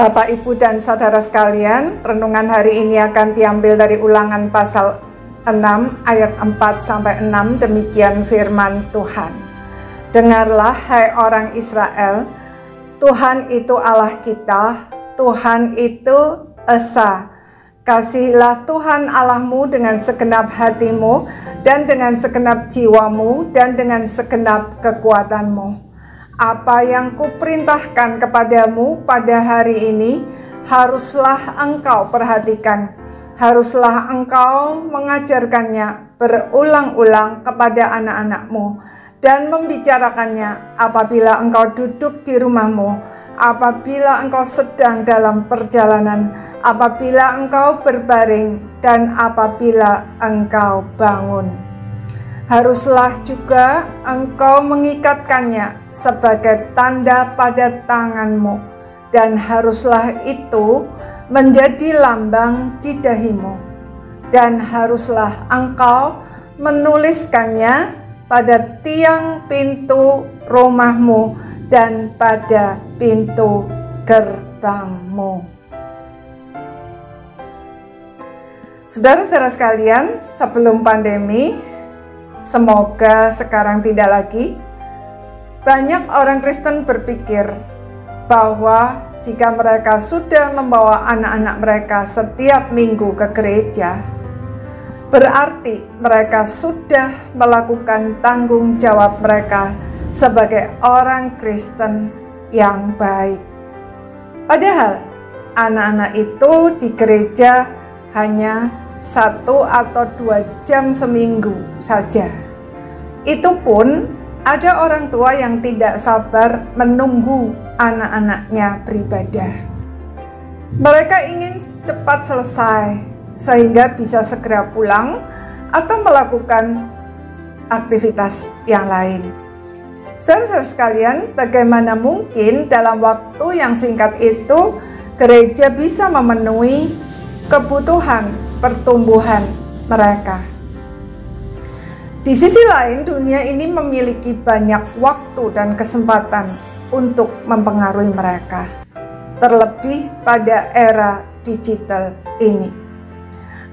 Bapak, Ibu, dan saudara sekalian, renungan hari ini akan diambil dari Ulangan pasal 6 ayat 4-6. Demikian firman Tuhan. Dengarlah hai orang Israel, Tuhan itu Allah kita, Tuhan itu Esa. Kasihilah Tuhan Allahmu dengan segenap hatimu dan dengan segenap jiwamu dan dengan segenap kekuatanmu. Apa yang kuperintahkan kepadamu pada hari ini, haruslah engkau perhatikan. Haruslah engkau mengajarkannya berulang-ulang kepada anak-anakmu dan membicarakannya apabila engkau duduk di rumahmu, apabila engkau sedang dalam perjalanan, apabila engkau berbaring, dan apabila engkau bangun. Haruslah juga engkau mengikatkannya sebagai tanda pada tanganmu, dan haruslah itu menjadi lambang di dahimu, dan haruslah engkau menuliskannya pada tiang pintu rumahmu dan pada pintu gerbangmu. Saudara-saudara sekalian, sebelum pandemi, semoga sekarang tidak lagi, banyak orang Kristen berpikir bahwa jika mereka sudah membawa anak-anak mereka setiap minggu ke gereja, berarti mereka sudah melakukan tanggung jawab mereka sebagai orang Kristen yang baik. Padahal anak-anak itu di gereja hanya 1 atau 2 jam seminggu saja. Itu pun ada orang tua yang tidak sabar menunggu anak-anaknya beribadah. Mereka ingin cepat selesai sehingga bisa segera pulang atau melakukan aktivitas yang lain. Saudara-saudara sekalian, bagaimana mungkin dalam waktu yang singkat itu gereja bisa memenuhi kebutuhan pertumbuhan mereka? Di sisi lain, dunia ini memiliki banyak waktu dan kesempatan untuk mempengaruhi mereka, terlebih pada era digital ini.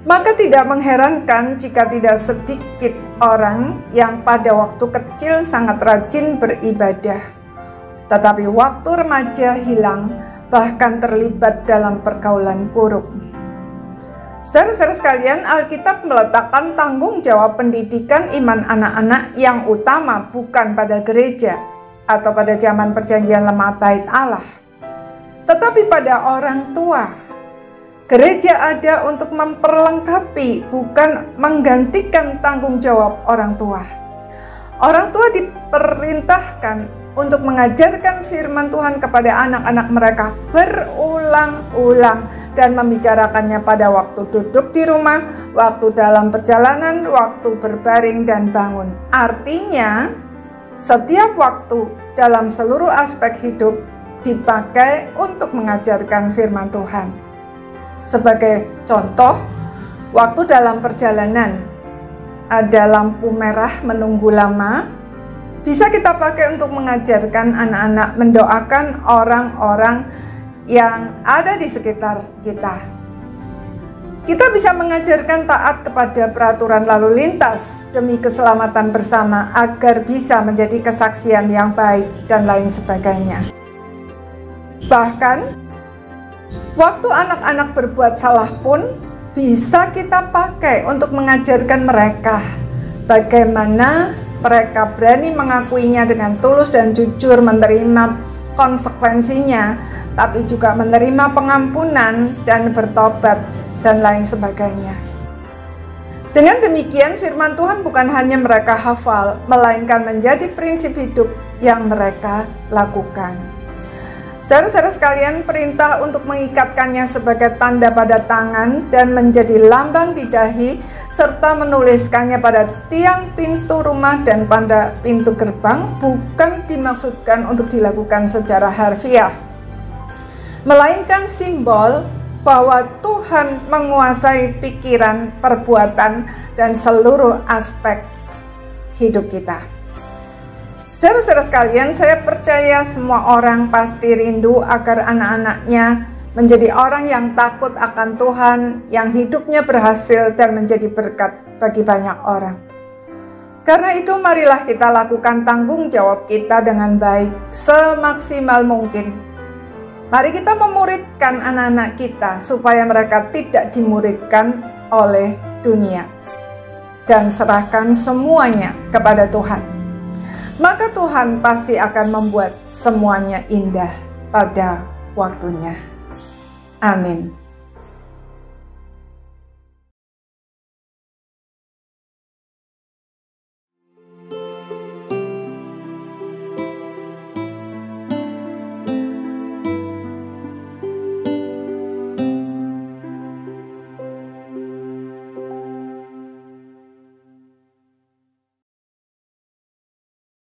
Maka tidak mengherankan jika tidak sedikit orang yang pada waktu kecil sangat rajin beribadah, tetapi waktu remaja hilang, bahkan terlibat dalam pergaulan buruk. Saudara-saudara sekalian, Alkitab meletakkan tanggung jawab pendidikan iman anak-anak yang utama bukan pada gereja atau pada zaman perjanjian lama bait Allah, tetapi pada orang tua. Gereja ada untuk memperlengkapi, bukan menggantikan tanggung jawab orang tua. Orang tua diperintahkan untuk mengajarkan firman Tuhan kepada anak-anak mereka berulang-ulang dan membicarakannya pada waktu duduk di rumah, waktu dalam perjalanan, waktu berbaring dan bangun. Artinya, setiap waktu dalam seluruh aspek hidup dipakai untuk mengajarkan firman Tuhan. Sebagai contoh, waktu dalam perjalanan ada lampu merah menunggu lama, bisa kita pakai untuk mengajarkan anak-anak mendoakan orang-orang yang ada di sekitar kita. Kita bisa mengajarkan taat kepada peraturan lalu lintas demi keselamatan bersama agar bisa menjadi kesaksian yang baik dan lain sebagainya. Bahkan, waktu anak-anak berbuat salah pun bisa kita pakai untuk mengajarkan mereka bagaimana mereka berani mengakuinya dengan tulus dan jujur, menerima konsekuensinya, tapi juga menerima pengampunan dan bertobat dan lain sebagainya. Dengan demikian, firman Tuhan bukan hanya mereka hafal, melainkan menjadi prinsip hidup yang mereka lakukan. Saudara-saudara sekalian, perintah untuk mengikatkannya sebagai tanda pada tangan dan menjadi lambang di dahi, serta menuliskannya pada tiang pintu rumah dan pada pintu gerbang, bukan dimaksudkan untuk dilakukan secara harfiah, melainkan simbol bahwa Tuhan menguasai pikiran, perbuatan, dan seluruh aspek hidup kita. Saudara-saudara sekalian, saya percaya semua orang pasti rindu agar anak-anaknya menjadi orang yang takut akan Tuhan, yang hidupnya berhasil dan menjadi berkat bagi banyak orang. Karena itu marilah kita lakukan tanggung jawab kita dengan baik, semaksimal mungkin. Mari kita memuridkan anak-anak kita supaya mereka tidak dimuridkan oleh dunia. Dan serahkan semuanya kepada Tuhan. Maka Tuhan pasti akan membuat semuanya indah pada waktunya. Amin.